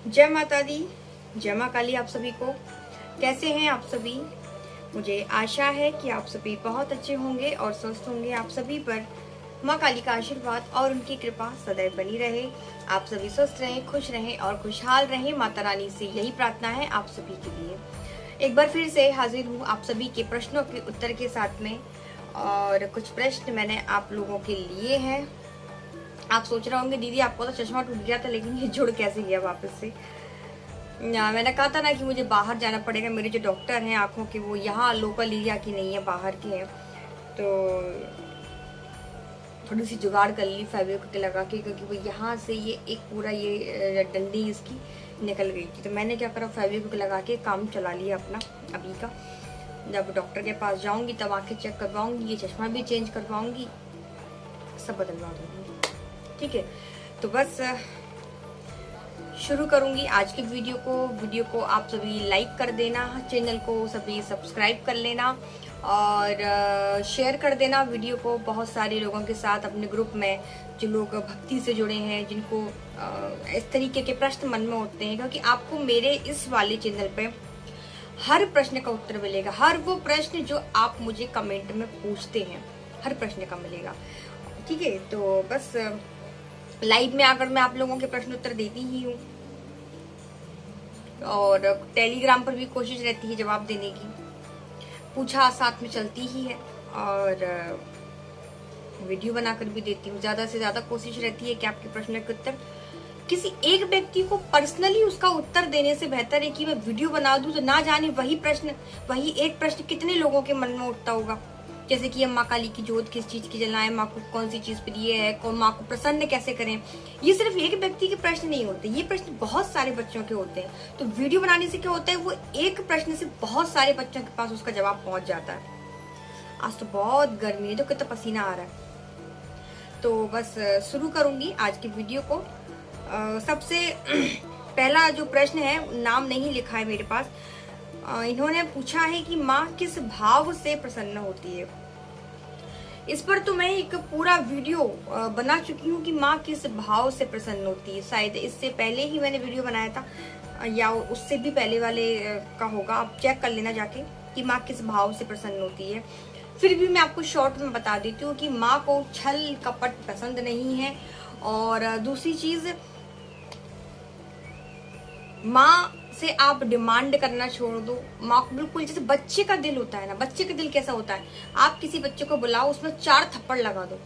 जय माता दी, जय माँ काली। आप सभी को कैसे हैं आप सभी? मुझे आशा है कि आप सभी बहुत अच्छे होंगे और स्वस्थ होंगे। आप सभी पर माँ काली का आशीर्वाद और उनकी कृपा सदैव बनी रहे। आप सभी स्वस्थ रहें, खुश रहें और खुशहाल रहें। माता रानी से यही प्रार्थना है आप सभी के लिए। एक बार फिर से हाजिर हूँ आप सभी के प्रश्नों के उत्तर के साथ में, और कुछ प्रश्न मैंने आप लोगों के लिए हैं। आप सोच रहे होंगे दीदी आपको तो चश्मा टूट गया था, लेकिन ये जुड़ कैसे गया वापस से? मैंने कहा था ना कि मुझे बाहर जाना पड़ेगा। मेरे जो डॉक्टर हैं आंखों के, वो यहाँ लोकल एरिया की नहीं है, बाहर के हैं। तो थोड़ी सी जुगाड़ कर ली फैब्रिक लगा के, क्योंकि वो यहाँ से ये एक पूरा ये डंडी इसकी निकल गई थी। तो मैंने क्या करा, फैब्रिक लगा के काम चला लिया अपना अभी का। जब डॉक्टर के पास जाऊंगी तब आंखें चेक करवाऊंगी, ये चश्मा भी चेंज करवाऊंगी, सब बदलवा दूंगी। ठीक है, तो बस शुरू करूंगी आज के वीडियो को आप सभी लाइक कर देना, चैनल को सभी सब्सक्राइब कर लेना और शेयर कर देना वीडियो को बहुत सारे लोगों के साथ अपने ग्रुप में, जो लोग भक्ति से जुड़े हैं, जिनको इस तरीके के प्रश्न मन में उठते हैं। क्योंकि आपको मेरे इस वाले चैनल पे हर प्रश्न का उत्तर मिलेगा। हर वो प्रश्न जो आप मुझे कमेंट में पूछते हैं, हर प्रश्न का मिलेगा। ठीक है, तो बस लाइव में आकर मैं आप लोगों के प्रश्न उत्तर देती ही हूँ, और टेलीग्राम पर भी कोशिश रहती है जवाब देने की। पूछा साथ में चलती ही है, और वीडियो बनाकर भी देती हूँ। ज्यादा से ज्यादा कोशिश रहती है कि आपके प्रश्न के उत्तर, किसी एक व्यक्ति को पर्सनली उसका उत्तर देने से बेहतर है कि मैं वीडियो बना दूं, तो ना जाने वही एक प्रश्न कितने लोगों के मन में उठता होगा। जैसे कि हम माँ काली की जोत किस चीज की जलाएं, माँ को कौन सी चीज प्रिय है, कौन माँ को प्रसन्न कैसे करें। ये सिर्फ एक व्यक्ति के प्रश्न नहीं होते, ये प्रश्न बहुत सारे बच्चों के होते हैं। तो वीडियो बनाने से क्या होता है, वो एक प्रश्न से बहुत सारे बच्चों के पास उसका जवाब पहुंच जाता है। आज तो बहुत गर्मी है, तो कितना पसीना आ रहा है। तो बस शुरू करूंगी आज की वीडियो को। सबसे पहला जो प्रश्न है, नाम नहीं लिखा है मेरे पास, इन्होंने पूछा है कि माँ किस भाव से प्रसन्न होती है। इस पर तो मैं एक पूरा वीडियो बना चुकी हूँ कि माँ किस भाव से प्रसन्न होती है। शायद इससे पहले ही मैंने वीडियो बनाया था, या उससे भी पहले वाले का होगा, आप चेक कर लेना जाके कि माँ किस भाव से प्रसन्न होती है। फिर भी मैं आपको शॉर्ट में बता देती हूँ कि माँ को छल कपट पसंद नहीं है। और दूसरी चीज, माँ से आप डिमांड करना छोड़ दो। माँ को बिल्कुल जैसे बच्चे का दिल होता है ना, बच्चे का दिल कैसा होता है, आप किसी बच्चे को बुलाओ, उसमें 4 थप्पड़ लगा दो,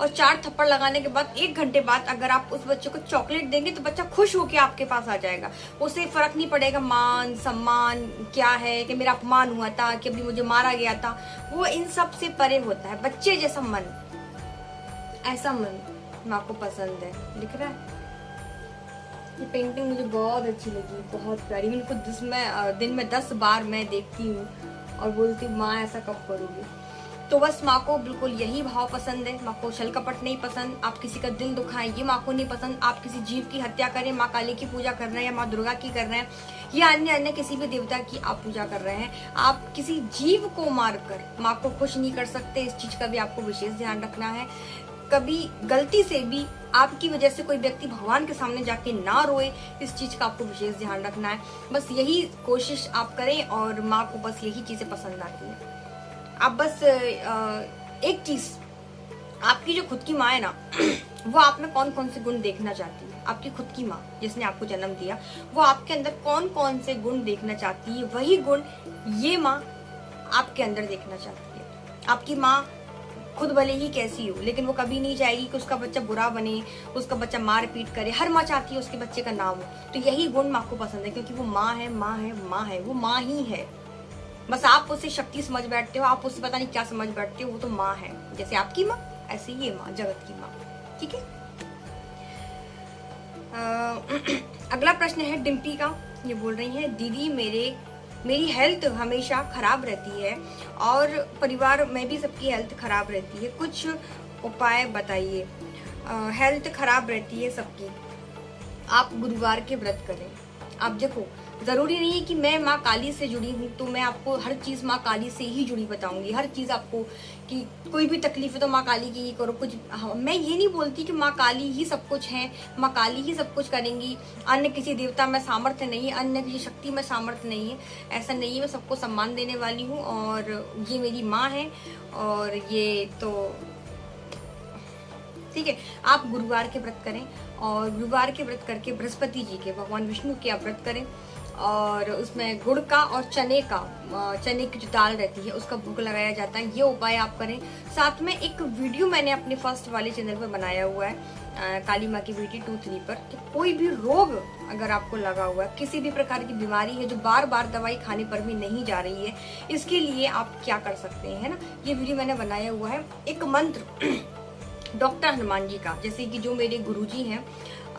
और 4 थप्पड़ लगाने के बाद 1 घंटे बाद अगर आप उस बच्चे को चॉकलेट देंगे तो बच्चा खुश होकर आपके पास आ जाएगा। उसे फर्क नहीं पड़ेगा मान सम्मान क्या है, कि मेरा अपमान हुआ था, कि अभी मुझे मारा गया था, वो इन सब से परे होता है। बच्चे जैसा मन, ऐसा मन माँ को पसंद है। लिख रहा है, ये पेंटिंग मुझे बहुत अच्छी लगी, बहुत प्यारी। मैं इनको दिन में 10 बार मैं देखती हूँ और बोलती हूँ माँ ऐसा कब करोगी। तो बस माँ को बिल्कुल यही भाव पसंद है। माँ को छल कपट नहीं पसंद, आप किसी का दिल दुखाएं ये माँ को नहीं पसंद, आप किसी जीव की हत्या करें, माँ काली की पूजा कर रहे हैं या माँ दुर्गा की कर रहे हैं, या अन्य किसी भी देवता की आप पूजा कर रहे हैं, आप किसी जीव को मारकर माँ को खुश नहीं कर सकते। इस चीज का भी आपको विशेष ध्यान रखना है। कभी गलती से भी आपकी वजह से कोई व्यक्ति भगवान के सामने जाके ना रोए, इस चीज का आपको विशेष ध्यान रखना है। बस यही कोशिश आप करें, और माँ को बस यही चीजें पसंद आती है। आप बस एक चीज, आपकी जो खुद की माँ है ना, वो आप में कौन कौन से गुण देखना चाहती है। आपकी खुद की माँ जिसने आपको जन्म दिया, वो आपके अंदर कौन कौन से गुण देखना चाहती है, वही गुण ये माँ आपके अंदर देखना चाहती है। आपकी माँ खुद भले ही कैसी हो, लेकिन वो कभी नहीं चाहेगी कि उसका बच्चा बुरा बने, उसका बच्चा मार पीट करे। हर माँ चाहती है उसके बच्चे का नाम हो। तो यही गुण माँ को पसंद है, क्योंकि वो माँ है, माँ है, माँ है, वो माँ ही है। बस आप उसे शक्ति समझ बैठते हो, आप उससे पता नहीं क्या समझ बैठते हो, वो तो माँ है। जैसे आपकी माँ, ऐसे ही ये माँ, जगत की माँ। ठीक है। अगला प्रश्न है डिम्पी का। ये बोल रही है, दीदी मेरी हेल्थ हमेशा खराब रहती है, और परिवार में भी सबकी हेल्थ खराब रहती है, कुछ उपाय बताइए। हेल्थ खराब रहती है सबकी, आप गुरुवार के व्रत करें। आप देखो, जरूरी नहीं है कि मैं माँ काली से जुड़ी हूँ तो मैं आपको हर चीज माँ काली से ही जुड़ी बताऊंगी, हर चीज आपको कि कोई भी तकलीफ है तो माँ काली की ही करो कुछ। मैं ये नहीं बोलती कि माँ काली ही सब कुछ है, माँ काली ही सब कुछ करेंगी, अन्य किसी देवता में सामर्थ्य नहीं है, अन्य किसी शक्ति में सामर्थ्य नहीं है, ऐसा नहीं है। मैं सबको सम्मान देने वाली हूँ और ये मेरी माँ है। और ये तो ठीक है, आप गुरुवार के व्रत करें और गुरुवार के व्रत करके बृहस्पति जी के, भगवान विष्णु के आप व्रत करें और उसमें गुड़ का और चने की जो दाल रहती है उसका भोग लगाया जाता है। ये उपाय आप करें। साथ में एक वीडियो मैंने अपने फर्स्ट वाले चैनल पर बनाया हुआ है काली माँ की बेटी 2-3 पर, कि कोई भी रोग अगर आपको लगा हुआ है, किसी भी प्रकार की बीमारी है जो बार बार दवाई खाने पर भी नहीं जा रही है, इसके लिए आप क्या कर सकते हैं, है ना। ये वीडियो मैंने बनाया हुआ है। एक मंत्र डॉक्टर हनुमान जी का, जैसे कि जो मेरे गुरुजी हैं,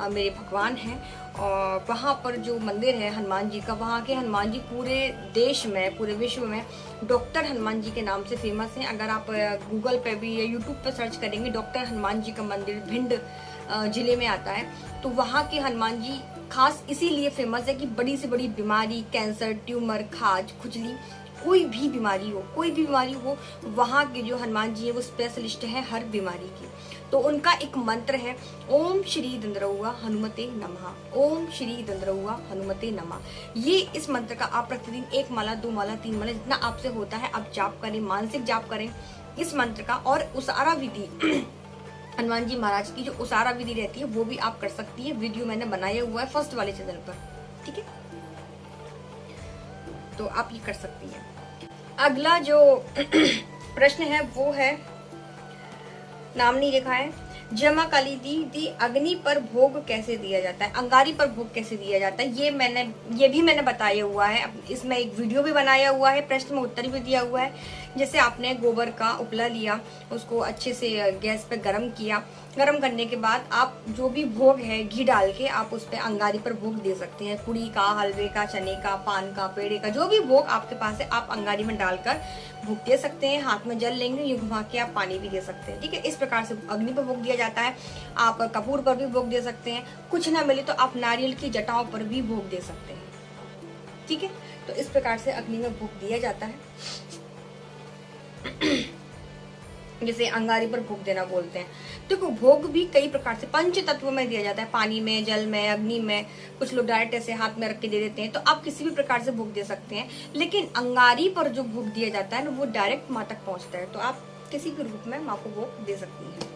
मेरे भगवान हैं, और वहाँ पर जो मंदिर है हनुमान जी का, वहाँ के हनुमान जी पूरे देश में, पूरे विश्व में डॉक्टर हनुमान जी के नाम से फेमस हैं। अगर आप गूगल पे भी या यूट्यूब पे सर्च करेंगे, डॉक्टर हनुमान जी का मंदिर भिंड जिले में आता है। तो वहाँ के हनुमान जी खास इसीलिए फेमस है कि बड़ी से बड़ी बीमारी, कैंसर, ट्यूमर, खाज, खुजली, कोई भी बीमारी हो, वहाँ के जो हनुमान जी है वो स्पेशलिस्ट है हर बीमारी की। तो उनका एक मंत्र है, ओम श्री दंद्रौआ हनुमते नमः, ओम श्री दंद्रौआ हनुमते नमः। ये इस मंत्र का आप प्रतिदिन 1 माला, 2 माला, 3 माला, जितना आपसे होता है आप जाप करें, मानसिक जाप करें इस मंत्र का। और उसारा विधि हनुमान जी महाराज की जो उसारा विधि रहती है वो भी आप कर सकती है। वीडियो मैंने बनाया हुआ है फर्स्ट वाले चैनल पर, ठीक है, तो आप ये कर सकती हैं। अगला जो प्रश्न है वो है, नाम नहीं लिखा है, जमा काली दी अग्नि पर भोग कैसे दिया जाता है, अंगारी पर भोग कैसे दिया जाता है, ये भी मैंने बताया हुआ है। इसमें एक वीडियो भी बनाया हुआ है, प्रश्न में उत्तर भी दिया हुआ है। जैसे आपने गोबर का उपला लिया, उसको अच्छे से गैस पे गरम किया, गरम करने के बाद आप जो भी भोग है घी डाल के आप उस पे अंगारी पर भोग दे सकते हैं। पूड़ी का, हलवे का, चने का, पान का, पेड़े का, जो भी भोग आपके पास है आप अंगारी में डालकर भोग दे सकते हैं। हाथ में जल लेंगे, ये घुमा के आप पानी भी दे सकते हैं, ठीक है। इस प्रकार से अग्नि पर भोग दिया जाता है। आप कपूर पर भी भोग दे सकते हैं, कुछ ना मिले तो आप नारियल की जटाओं पर भी भोग दे सकते हैं, ठीक है। तो इस प्रकार से अग्नि में भोग दिया जाता है, जिसे अंगारी पर भोग देना बोलते हैं। देखो भोग भी कई प्रकार से पंच तत्व में दिया जाता है, पानी में, जल में, अग्नि में, कुछ लोग डायरेक्ट ऐसे हाथ में रख के दे देते हैं। तो आप किसी भी प्रकार से भोग दे सकते हैं, लेकिन अंगारी पर जो भोग दिया जाता है ना वो डायरेक्ट माँ तक पहुंचता है, तो आप किसी भी रूप में माँ को भोग दे सकती हैं।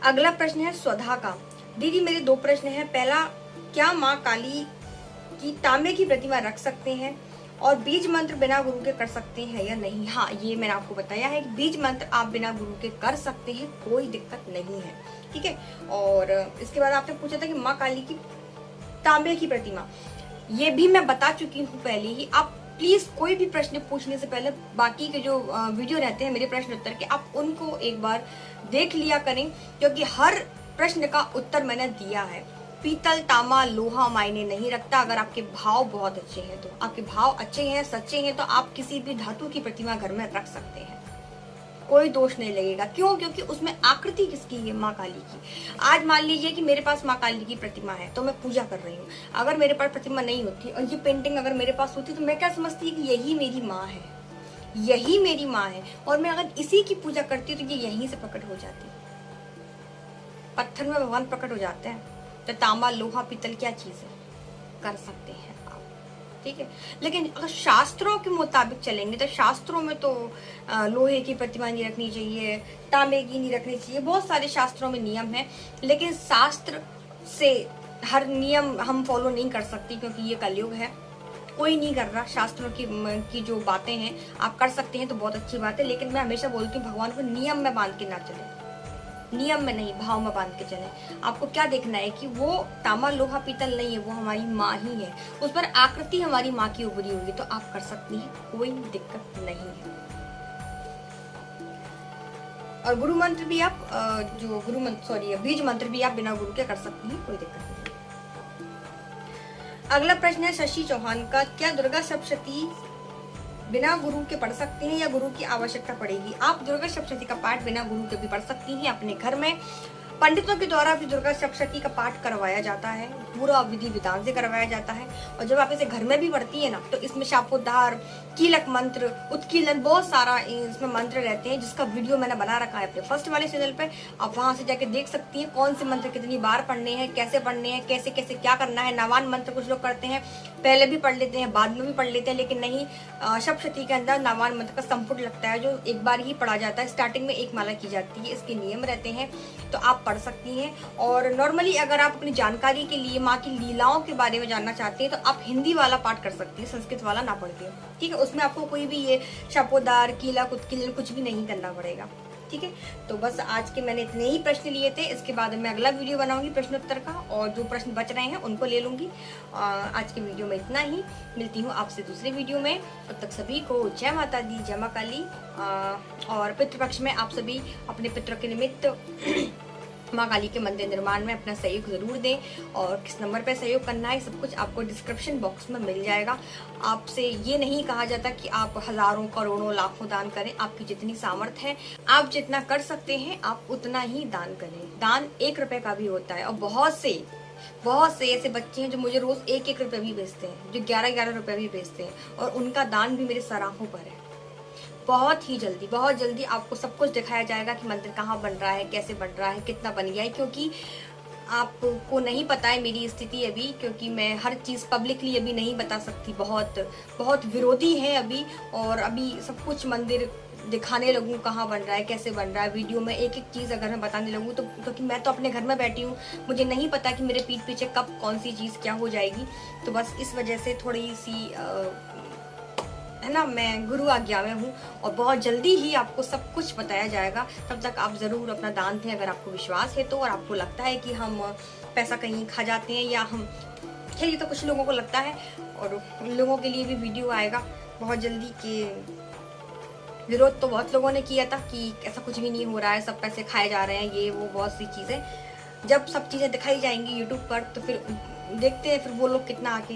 अगला प्रश्न है स्वधा का। दीदी मेरे 2 प्रश्न है। पहला, क्या माँ काली की तांबे की प्रतिमा रख सकते हैं, और बीज मंत्र बिना गुरु के कर सकते हैं या नहीं। हाँ, ये मैंने आपको बताया है कि बीज मंत्र आप बिना गुरु के कर सकते हैं, कोई दिक्कत नहीं है, ठीक है। और इसके बाद आपने पूछा था कि माँ काली की तांबे की प्रतिमा, ये भी मैं बता चुकी हूँ पहले ही। आप प्लीज कोई भी प्रश्न पूछने से पहले बाकी के जो वीडियो रहते हैं मेरे प्रश्न उत्तर के, आप उनको एक बार देख लिया करें, क्योंकि हर प्रश्न का उत्तर मैंने दिया है। पीतल, तांबा, लोहा मायने नहीं रखता। अगर आपके भाव बहुत अच्छे हैं, तो आपके भाव अच्छे हैं, सच्चे हैं, तो आप किसी भी धातु की प्रतिमा घर में रख सकते हैं, कोई दोष नहीं लगेगा। क्यों? क्योंकि उसमें आकृति किसकी है? माँ काली की। आज मान लीजिए कि मेरे पास माँ काली की प्रतिमा है, तो मैं पूजा कर रही हूँ। अगर मेरे पास प्रतिमा नहीं होती और ये पेंटिंग अगर मेरे पास होती, तो मैं क्या समझती कि यही मेरी माँ है, यही मेरी माँ है, और मैं अगर इसी की पूजा करती तो ये यहीं से प्रकट हो जाती। पत्थर में भगवान प्रकट हो जाते हैं, तो तांबा, लोहा, पीतल क्या चीज है? कर सकते हैं आप, ठीक है। लेकिन अगर शास्त्रों के मुताबिक चलेंगे तो शास्त्रों में तो लोहे की प्रतिमा नहीं रखनी चाहिए, तांबे की नहीं रखनी चाहिए, बहुत सारे शास्त्रों में नियम है। लेकिन शास्त्र से हर नियम हम फॉलो नहीं कर सकते, क्योंकि ये कलयुग है, कोई नहीं कर रहा। शास्त्रों की जो बातें हैं आप कर सकते हैं तो बहुत अच्छी बात है, लेकिन मैं हमेशा बोलती हूँ भगवान को नियम में बांध के ना चले, नियम में नहीं, भाव में बांध के चले। आपको क्या देखना है कि वो तांबा, लोहा, पीतल नहीं है, वो हमारी माँ ही है, उस पर आकृति हमारी माँ की उभरी होगी, तो आप कर सकती हैं, कोई दिक्कत नहीं है। और गुरु मंत्र भी आप बीज मंत्र भी आप बिना गुरु के कर सकती हैं, कोई दिक्कत नहीं। अगला प्रश्न है शशि चौहान का, क्या दुर्गा सप्तशती बिना गुरु के पढ़ सकते हैं या गुरु की आवश्यकता पड़ेगी? आप दुर्गा सप्तशती का पाठ बिना गुरु के भी पढ़ सकती हैं अपने घर में। पंडितों के द्वारा भी दुर्गा सप्तशती का पाठ करवाया जाता है, पूरा विधि विधान से करवाया जाता है। और जब आप इसे घर में भी पढ़ती है ना, तो इसमें शापोद्धार, कीलक मंत्र, उत्कीलन, बहुत सारा इसमें मंत्र रहते हैं, जिसका वीडियो मैंने बना रखा है अपने फर्स्ट वाले चैनल पे। आप वहां से जाके देख सकती हैं कौन से मंत्र कितनी बार पढ़ने हैं, कैसे पढ़ने हैं, कैसे कैसे क्या करना है। नवान मंत्र कुछ लोग करते हैं, पहले भी पढ़ लेते हैं, बाद में भी पढ़ लेते हैं, लेकिन नहीं, सप्तशती के अंदर नवान मंत्र का संपुट लगता है, जो एक बार ही पढ़ा जाता है। स्टार्टिंग में एक माला की जाती है, इसके नियम रहते हैं, तो आप पढ़ सकती हैं। और नॉर्मली अगर आप अपनी जानकारी के लिए माँ की लीलाओं के बारे में जानना चाहते हैं, तो आप हिंदी वाला पाठ कर सकती हैं, संस्कृत वाला ना पढ़ के, ठीक है। उसमें आपको कोई भी ये शापोद्धार, कीलक, उत्कीलन कुछ भी नहीं करना पड़ेगा, ठीक है। तो बस आज के मैंने इतने ही प्रश्न लिए थे। इसके बाद मैं अगला वीडियो बनाऊंगी प्रश्नोत्तर का, और जो प्रश्न बच रहे हैं उनको ले लूंगी। आज के वीडियो में इतना ही। मिलती हूँ आपसे दूसरे वीडियो में। तब तक सभी को जय माता दी, जय मां काली। और पितृपक्ष में आप सभी अपने पितरों के निमित्त माँ काली के मंदिर निर्माण में अपना सहयोग जरूर दें। और किस नंबर पर सहयोग करना है, सब कुछ आपको डिस्क्रिप्शन बॉक्स में मिल जाएगा। आपसे ये नहीं कहा जाता कि आप हजारों, करोड़ों, लाखों दान करें। आपकी जितनी सामर्थ्य है, आप जितना कर सकते हैं, आप उतना ही दान करें। दान 1 रुपए का भी होता है। और बहुत से ऐसे बच्चे हैं जो मुझे रोज 1-1 रुपए भी भेजते हैं, जो 11-11 रुपए भी भेजते हैं, और उनका दान भी मेरे सराहों पर है। बहुत जल्दी आपको सब कुछ दिखाया जाएगा कि मंदिर कहाँ बन रहा है, कैसे बन रहा है, कितना बन गया है। क्योंकि आपको नहीं पता है मेरी स्थिति अभी, क्योंकि मैं हर चीज़ पब्लिकली अभी नहीं बता सकती। बहुत विरोधी है अभी, और अभी सब कुछ मंदिर दिखाने लगूँ कहाँ बन रहा है, कैसे बन रहा है, वीडियो में एक एक चीज़ अगर मैं बताने लगूँ तो, क्योंकि मैं तो अपने घर में बैठी हूँ, मुझे नहीं पता कि मेरे पीठ पीछे कब कौन सी चीज़ क्या हो जाएगी। तो बस इस वजह से थोड़ी सी है ना, मैं गुरु आज्ञा में हूँ, और बहुत जल्दी ही आपको सब कुछ बताया जाएगा। तब तक आप ज़रूर अपना दान दें अगर आपको विश्वास है तो, और आपको लगता है कि हम पैसा कहीं खा जाते हैं, या हम, खैर ये तो कुछ लोगों को लगता है, और उन लोगों के लिए भी वीडियो आएगा बहुत जल्दी। कि विरोध तो बहुत लोगों ने किया था कि ऐसा कुछ भी नहीं हो रहा है, सब पैसे खाए जा रहे हैं, ये वो बहुत सी चीज़ें। जब सब चीज़ें दिखाई जाएंगी यूट्यूब पर, तो फिर देखते हैं फिर वो लोग कितना आके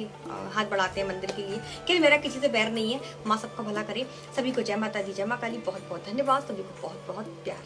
हाथ बढ़ाते हैं मंदिर के लिए। कि मेरा किसी से बैर नहीं है, माँ सबका भला करे। सभी को जय माता दी, जय मां काली। बहुत बहुत धन्यवाद, सभी को बहुत बहुत प्यार।